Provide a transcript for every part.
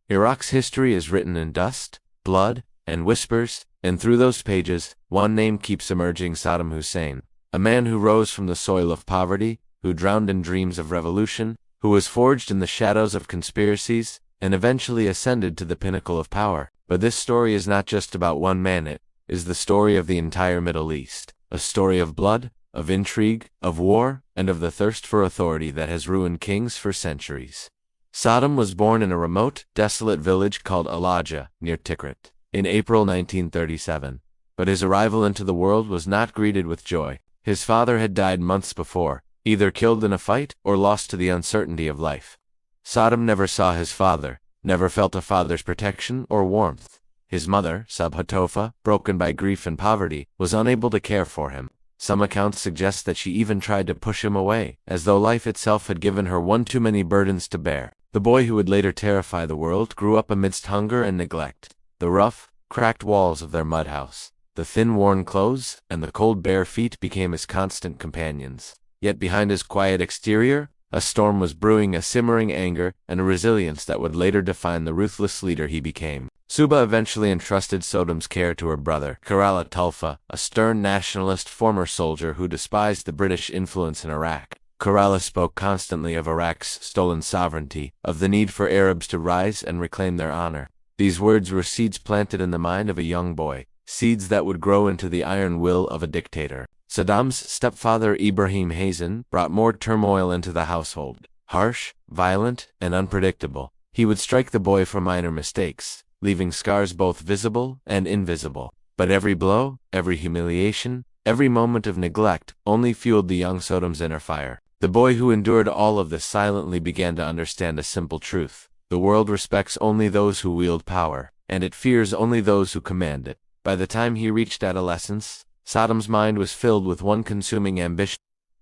Iraq's history is written in dust, blood, and whispers, and through those pages, one name keeps emerging: Saddam Hussein. A man who rose from the soil of poverty, who drowned in dreams of revolution, who was forged in the shadows of conspiracies, and eventually ascended to the pinnacle of power. But this story is not just about one man, it is the story of the entire Middle East. A story of blood, of intrigue, of war, and of the thirst for authority that has ruined kings for centuries. Saddam was born in a remote, desolate village called Alaja, near Tikrit, in April 1937. But his arrival into the world was not greeted with joy. His father had died months before, either killed in a fight or lost to the uncertainty of life. Saddam never saw his father, never felt a father's protection or warmth. His mother, Sabhatofa, broken by grief and poverty, was unable to care for him. Some accounts suggest that she even tried to push him away, as though life itself had given her one too many burdens to bear. The boy who would later terrify the world grew up amidst hunger and neglect. The rough, cracked walls of their mud house, the thin worn clothes, and the cold bare feet became his constant companions. Yet behind his quiet exterior, a storm was brewing, a simmering anger and a resilience that would later define the ruthless leader he became. Suba eventually entrusted Saddam's care to her brother, Kerala Tulfa, a stern nationalist former soldier who despised the British influence in Iraq. Kerala spoke constantly of Iraq's stolen sovereignty, of the need for Arabs to rise and reclaim their honor. These words were seeds planted in the mind of a young boy, seeds that would grow into the iron will of a dictator. Saddam's stepfather Ibrahim Hazen brought more turmoil into the household. Harsh, violent, and unpredictable, he would strike the boy for minor mistakes, leaving scars both visible and invisible. But every blow, every humiliation, every moment of neglect only fueled the young Saddam's inner fire. The boy who endured all of this silently began to understand a simple truth. The world respects only those who wield power, and it fears only those who command it. By the time he reached adolescence, Saddam's mind was filled with one consuming ambition: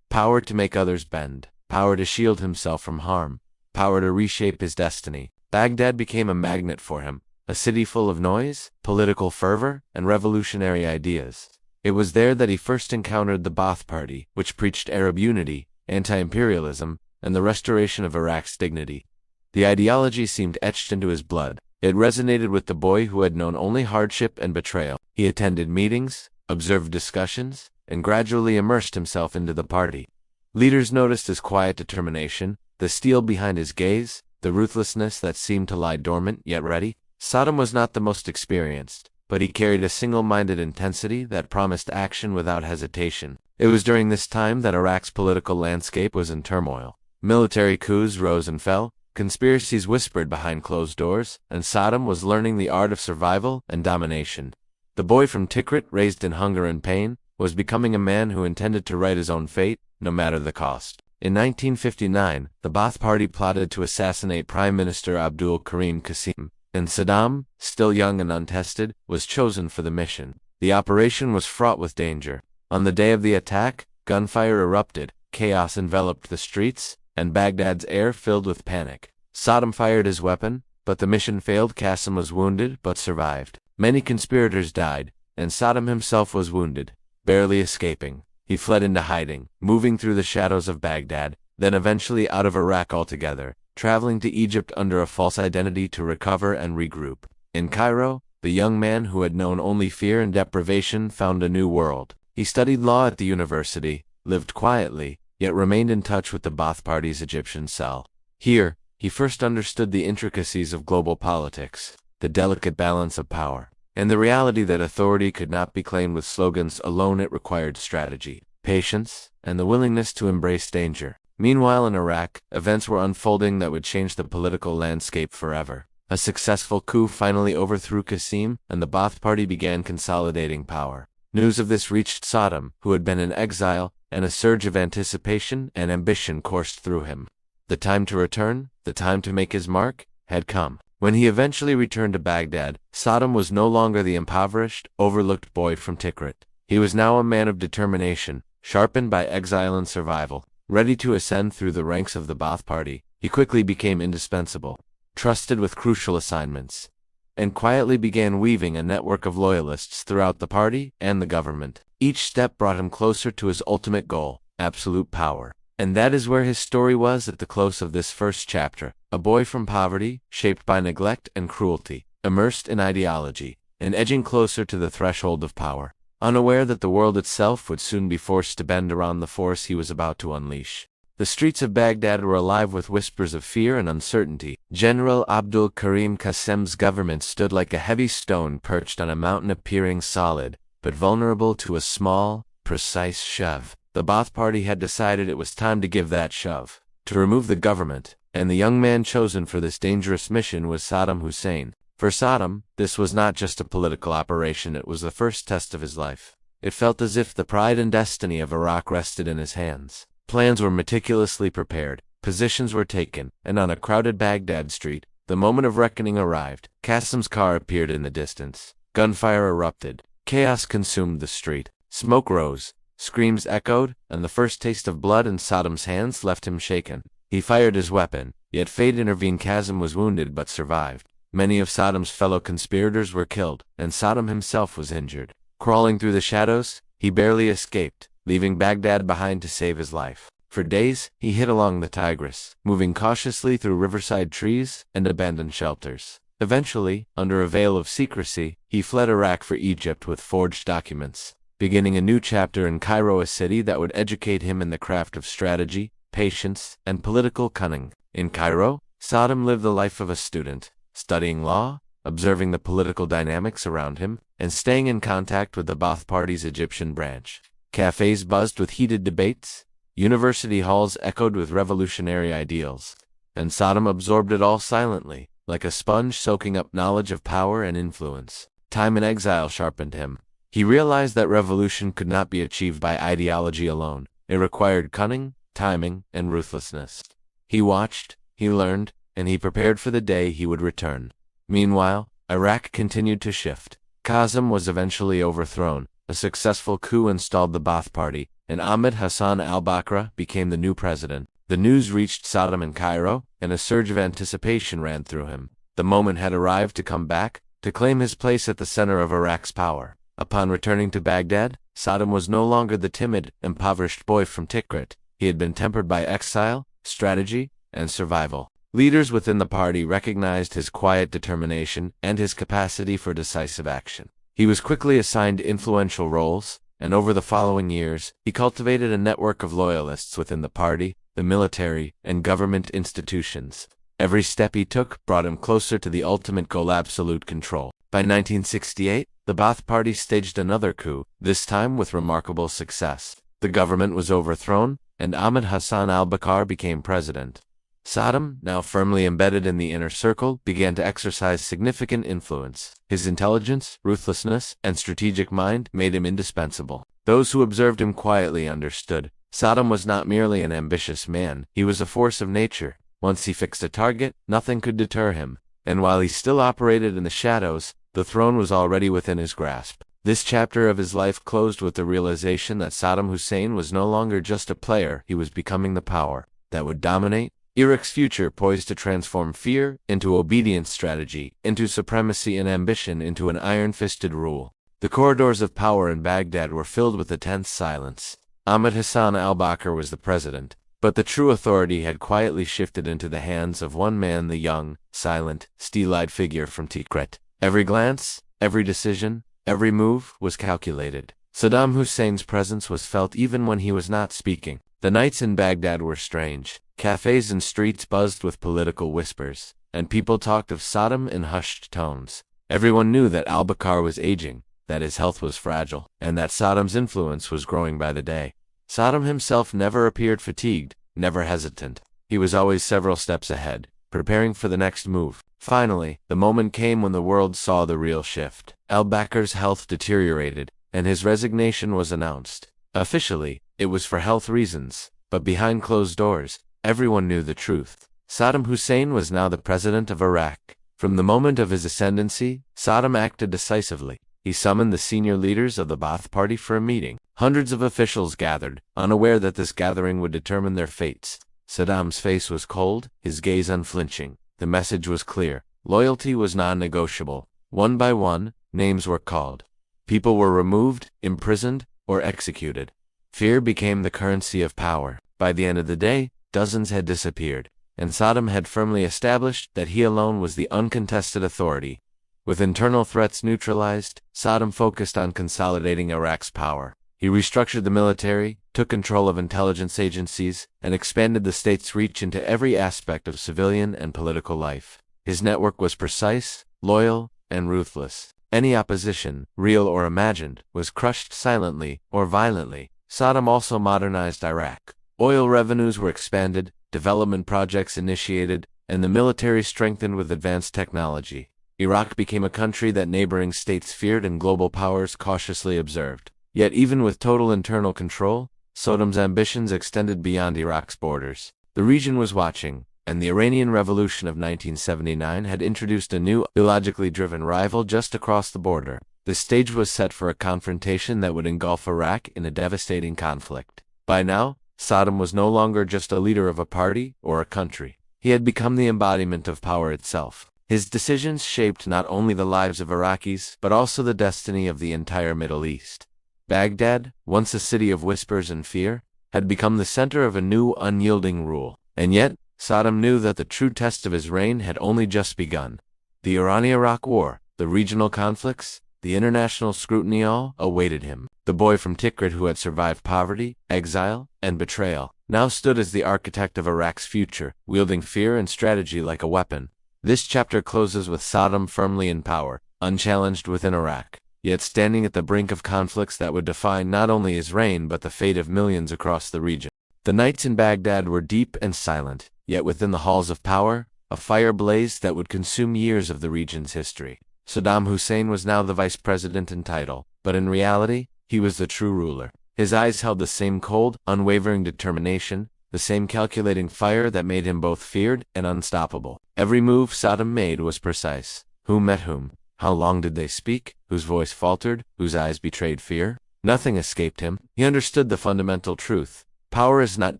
power to make others bend, power to shield himself from harm, power to reshape his destiny. Baghdad became a magnet for him, a city full of noise, political fervor, and revolutionary ideas. It was there that he first encountered the Ba'ath Party, which preached Arab unity, anti-imperialism, and the restoration of Iraq's dignity. The ideology seemed etched into his blood. It resonated with the boy who had known only hardship and betrayal. He attended meetings, observed discussions, and gradually immersed himself into the party. Leaders noticed his quiet determination, the steel behind his gaze, the ruthlessness that seemed to lie dormant yet ready. Saddam was not the most experienced, but he carried a single-minded intensity that promised action without hesitation. It was during this time that Iraq's political landscape was in turmoil. Military coups rose and fell, conspiracies whispered behind closed doors, and Saddam was learning the art of survival and domination. The boy from Tikrit, raised in hunger and pain, was becoming a man who intended to write his own fate, no matter the cost. In 1959, the Ba'ath Party plotted to assassinate Prime Minister Abdul Karim Qasim, and Saddam, still young and untested, was chosen for the mission. The operation was fraught with danger. On the day of the attack, gunfire erupted, chaos enveloped the streets, and Baghdad's air filled with panic. Saddam fired his weapon, but the mission failed. Qasim was wounded but survived. Many conspirators died, and Saddam himself was wounded, barely escaping. He fled into hiding, moving through the shadows of Baghdad, then eventually out of Iraq altogether, traveling to Egypt under a false identity to recover and regroup. In Cairo, the young man who had known only fear and deprivation found a new world. He studied law at the university, lived quietly, yet remained in touch with the Ba'ath Party's Egyptian cell. Here, he first understood the intricacies of global politics, the delicate balance of power, and the reality that authority could not be claimed with slogans alone. It required strategy, patience, and the willingness to embrace danger. Meanwhile in Iraq, events were unfolding that would change the political landscape forever. A successful coup finally overthrew Qasim, and the Ba'ath Party began consolidating power. News of this reached Saddam, who had been in exile, and a surge of anticipation and ambition coursed through him. The time to return, the time to make his mark, had come. When he eventually returned to Baghdad, Saddam was no longer the impoverished, overlooked boy from Tikrit. He was now a man of determination, sharpened by exile and survival. Ready to ascend through the ranks of the Ba'ath Party, he quickly became indispensable, trusted with crucial assignments, and quietly began weaving a network of loyalists throughout the party and the government. Each step brought him closer to his ultimate goal, absolute power. And that is where his story was at the close of this first chapter a boy from poverty, shaped by neglect and cruelty, immersed in ideology, and edging closer to the threshold of power, unaware that the world itself would soon be forced to bend around the force he was about to unleash. The streets of Baghdad were alive with whispers of fear and uncertainty. General Abdul Karim Qasim's government stood like a heavy stone perched on a mountain, appearing solid, but vulnerable to a small, precise shove. The Ba'ath Party had decided it was time to give that shove, to remove the government, and the young man chosen for this dangerous mission was Saddam Hussein. For Saddam, this was not just a political operation, it was the first test of his life. It felt as if the pride and destiny of Iraq rested in his hands. Plans were meticulously prepared, positions were taken, and on a crowded Baghdad street, the moment of reckoning arrived. Qasim's car appeared in the distance. Gunfire erupted. Chaos consumed the street. Smoke rose. Screams echoed, and the first taste of blood in Saddam's hands left him shaken. He fired his weapon, yet fate intervened. Qasim was wounded but survived. Many of Saddam's fellow conspirators were killed, and Saddam himself was injured. Crawling through the shadows, he barely escaped, leaving Baghdad behind to save his life. For days, he hid along the Tigris, moving cautiously through riverside trees and abandoned shelters. Eventually, under a veil of secrecy, he fled Iraq for Egypt with forged documents, beginning a new chapter in Cairo, a city that would educate him in the craft of strategy, patience, and political cunning. In Cairo, Saddam lived the life of a student, studying law, observing the political dynamics around him, and staying in contact with the Ba'ath Party's Egyptian branch. Cafes buzzed with heated debates, university halls echoed with revolutionary ideals, and Saddam absorbed it all silently, like a sponge soaking up knowledge of power and influence. Time in exile sharpened him. He realized that revolution could not be achieved by ideology alone. It required cunning, timing, and ruthlessness. He watched, he learned, and he prepared for the day he would return. Meanwhile, Iraq continued to shift. Qasim was eventually overthrown. A successful coup installed the Ba'ath Party, and Ahmed Hassan al-Bakr became the new president. The news reached Saddam in Cairo, and a surge of anticipation ran through him. The moment had arrived to come back, to claim his place at the center of Iraq's power. Upon returning to Baghdad, Saddam was no longer the timid, impoverished boy from Tikrit. He had been tempered by exile, strategy, and survival. Leaders within the party recognized his quiet determination and his capacity for decisive action. He was quickly assigned influential roles, and over the following years, he cultivated a network of loyalists within the party, the military, and government institutions. Every step he took brought him closer to the ultimate goal: absolute control. By 1968, the Ba'ath Party staged another coup, this time with remarkable success. The government was overthrown, and Ahmed Hassan al-Bakr became president. Saddam, now firmly embedded in the inner circle, began to exercise significant influence. His intelligence, ruthlessness, and strategic mind made him indispensable. Those who observed him quietly understood. Saddam was not merely an ambitious man, he was a force of nature. Once he fixed a target, nothing could deter him. And while he still operated in the shadows, the throne was already within his grasp. This chapter of his life closed with the realization that Saddam Hussein was no longer just a player, he was becoming the power that would dominate Iraq's future, poised to transform fear into obedience, strategy into supremacy, and ambition into an iron-fisted rule. The corridors of power in Baghdad were filled with a tense silence. Ahmed Hassan al-Bakr was the president, but the true authority had quietly shifted into the hands of one man, the young, silent, steel-eyed figure from Tikrit. Every glance, every decision, every move was calculated. Saddam Hussein's presence was felt even when he was not speaking. The nights in Baghdad were strange. Cafes and streets buzzed with political whispers, and people talked of Saddam in hushed tones. Everyone knew that al-Bakr was aging, that his health was fragile, and that Saddam's influence was growing by the day. Saddam himself never appeared fatigued, never hesitant. He was always several steps ahead, preparing for the next move. Finally, the moment came when the world saw the real shift. Al-Bakr's health deteriorated, and his resignation was announced. Officially, it was for health reasons, but behind closed doors, everyone knew the truth. Saddam Hussein was now the president of Iraq. From the moment of his ascendancy, Saddam acted decisively. He summoned the senior leaders of the Ba'ath Party for a meeting. Hundreds of officials gathered, unaware that this gathering would determine their fates. Saddam's face was cold, his gaze unflinching. The message was clear. Loyalty was non-negotiable. One by one, names were called. People were removed, imprisoned, or executed. Fear became the currency of power. By the end of the day, dozens had disappeared. and Saddam had firmly established that he alone was the uncontested authority. With internal threats neutralized, Saddam focused on consolidating Iraq's power. He restructured the military, took control of intelligence agencies, and expanded the state's reach into every aspect of civilian and political life. His network was precise, loyal, and ruthless. Any opposition, real or imagined, was crushed silently or violently. Saddam also modernized Iraq. Oil revenues were expanded, development projects initiated, and the military strengthened with advanced technology. Iraq became a country that neighboring states feared and global powers cautiously observed. Yet even with total internal control, Saddam's ambitions extended beyond Iraq's borders. The region was watching, and the Iranian Revolution of 1979 had introduced a new, illogically driven rival just across the border. The stage was set for a confrontation that would engulf Iraq in a devastating conflict. By now, Saddam was no longer just a leader of a party or a country. He had become the embodiment of power itself. His decisions shaped not only the lives of Iraqis, but also the destiny of the entire Middle East. Baghdad, once a city of whispers and fear, had become the center of a new, unyielding rule. And yet, Saddam knew that the true test of his reign had only just begun. The Iran-Iraq War, the regional conflicts, the international scrutiny all awaited him. The boy from Tikrit who had survived poverty, exile, and betrayal, now stood as the architect of Iraq's future, wielding fear and strategy like a weapon. This chapter closes with Saddam firmly in power, unchallenged within Iraq, yet standing at the brink of conflicts that would define not only his reign but the fate of millions across the region. The nights in Baghdad were deep and silent, yet within the halls of power, a fire blazed that would consume years of the region's history. Saddam Hussein was now the vice president in title, but in reality, he was the true ruler. His eyes held the same cold, unwavering determination, the same calculating fire that made him both feared and unstoppable. Every move Saddam made was precise. Who met whom? How long did they speak? Whose voice faltered? Whose eyes betrayed fear? Nothing escaped him. He understood the fundamental truth. Power is not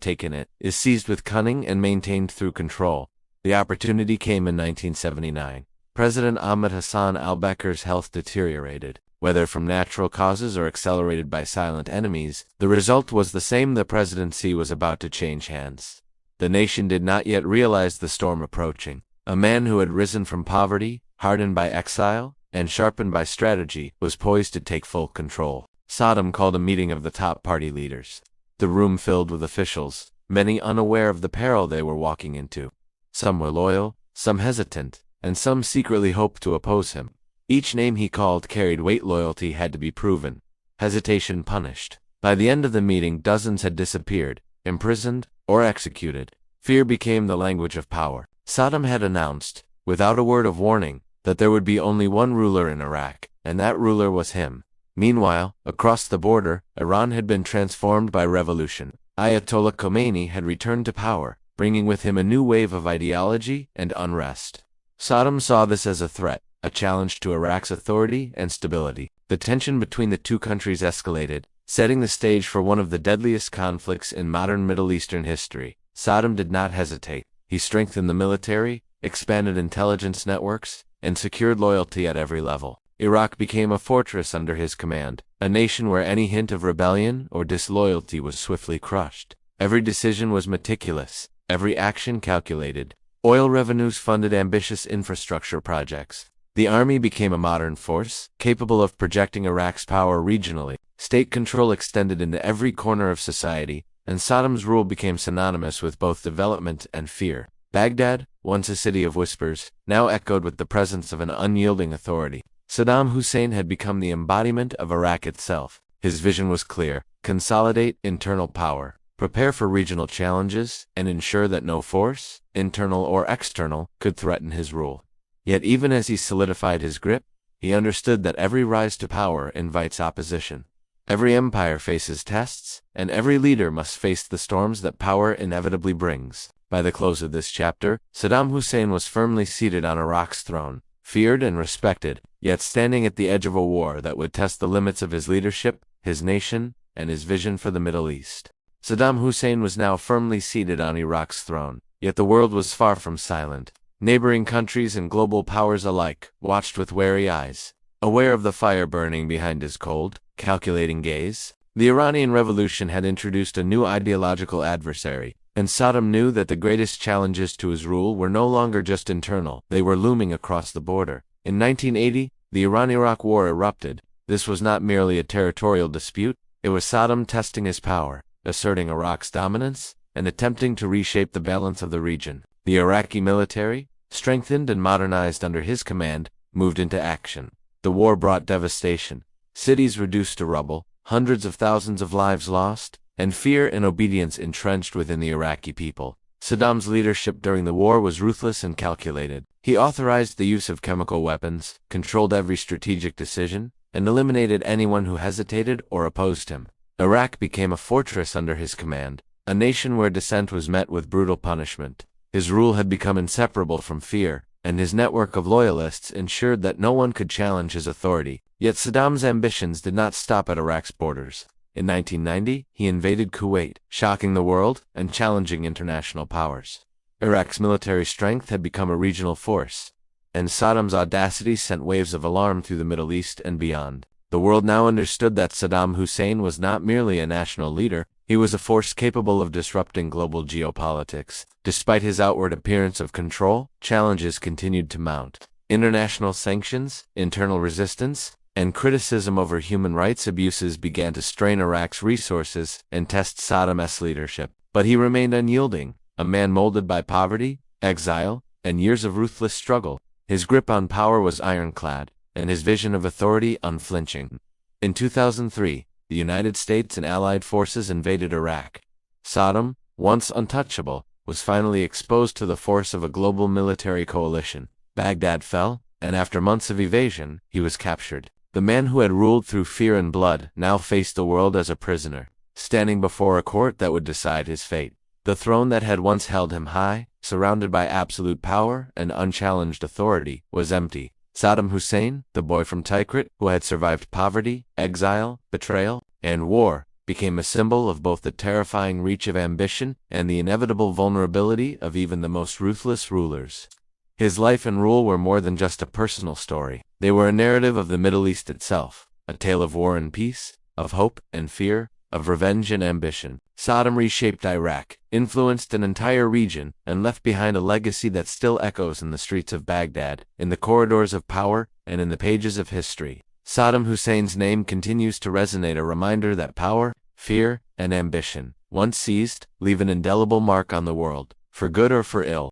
taken, it is seized with cunning and maintained through control. The opportunity came in 1979. President Ahmed Hassan al-Bakr's health deteriorated. Whether from natural causes or accelerated by silent enemies, the result was the same: the presidency was about to change hands. The nation did not yet realize the storm approaching. A man who had risen from poverty, hardened by exile, and sharpened by strategy, was poised to take full control. Saddam called a meeting of the top party leaders. The room filled with officials, many unaware of the peril they were walking into. Some were loyal, some hesitant, and some secretly hoped to oppose him. Each name he called carried weight. Loyalty had to be proven, hesitation punished. By the end of the meeting, dozens had disappeared, imprisoned, or executed. Fear became the language of power. Saddam had announced, without a word of warning, that there would be only one ruler in Iraq, and that ruler was him. Meanwhile, across the border, Iran had been transformed by revolution. Ayatollah Khomeini had returned to power, bringing with him a new wave of ideology and unrest. Saddam saw this as a threat, a challenge to Iraq's authority and stability. The tension between the two countries escalated, setting the stage for one of the deadliest conflicts in modern Middle Eastern history. Saddam did not hesitate. He strengthened the military, expanded intelligence networks, and secured loyalty at every level. Iraq became a fortress under his command, a nation where any hint of rebellion or disloyalty was swiftly crushed. Every decision was meticulous, every action calculated. Oil revenues funded ambitious infrastructure projects. The army became a modern force, capable of projecting Iraq's power regionally. State control extended into every corner of society, and Saddam's rule became synonymous with both development and fear. Baghdad, once a city of whispers, now echoed with the presence of an unyielding authority. Saddam Hussein had become the embodiment of Iraq itself. His vision was clear: consolidate internal power, prepare for regional challenges, and ensure that no force, internal or external, could threaten his rule. Yet even as he solidified his grip, he understood that every rise to power invites opposition. Every empire faces tests, and every leader must face the storms that power inevitably brings. By the close of this chapter, Saddam Hussein was firmly seated on Iraq's throne, feared and respected, yet standing at the edge of a war that would test the limits of his leadership, his nation, and his vision for the Middle East. Saddam Hussein was now firmly seated on Iraq's throne, yet the world was far from silent. Neighboring countries and global powers alike watched with wary eyes, aware of the fire burning behind his cold, calculating gaze. The Iranian Revolution had introduced a new ideological adversary, And Saddam knew that the greatest challenges to his rule were no longer just internal, they were looming across the border. In 1980, the Iran-Iraq War erupted. This was not merely a territorial dispute, it was Saddam testing his power, asserting Iraq's dominance, and attempting to reshape the balance of the region. The Iraqi military, strengthened and modernized under his command, moved into action. The war brought devastation, cities reduced to rubble, hundreds of thousands of lives lost, and fear and obedience entrenched within the Iraqi people. Saddam's leadership during the war was ruthless and calculated. He authorized the use of chemical weapons, controlled every strategic decision, and eliminated anyone who hesitated or opposed him. Iraq became a fortress under his command, a nation where dissent was met with brutal punishment. His rule had become inseparable from fear, and his network of loyalists ensured that no one could challenge his authority. Yet Saddam's ambitions did not stop at Iraq's borders. In 1990, he invaded Kuwait, shocking the world and challenging international powers. Iraq's military strength had become a regional force, and Saddam's audacity sent waves of alarm through the Middle East and beyond. The world now understood that Saddam Hussein was not merely a national leader, he was a force capable of disrupting global geopolitics. Despite his outward appearance of control, challenges continued to mount. International sanctions, internal resistance, and criticism over human rights abuses began to strain Iraq's resources and test Saddam's leadership. But he remained unyielding, a man molded by poverty, exile, and years of ruthless struggle. His grip on power was ironclad, and his vision of authority unflinching. In 2003, the United States and Allied forces invaded Iraq. Saddam, once untouchable, was finally exposed to the force of a global military coalition. Baghdad fell, and after months of evasion, he was captured. The man who had ruled through fear and blood now faced the world as a prisoner, standing before a court that would decide his fate. The throne that had once held him high, surrounded by absolute power and unchallenged authority, was empty. Saddam Hussein, the boy from Tikrit, who had survived poverty, exile, betrayal, and war, became a symbol of both the terrifying reach of ambition and the inevitable vulnerability of even the most ruthless rulers. His life and rule were more than just a personal story. They were a narrative of the Middle East itself, a tale of war and peace, of hope and fear, of revenge and ambition. Saddam reshaped Iraq, influenced an entire region, and left behind a legacy that still echoes in the streets of Baghdad, in the corridors of power, and in the pages of history. Saddam Hussein's name continues to resonate, a reminder that power, fear, and ambition, once seized, leave an indelible mark on the world, for good or for ill.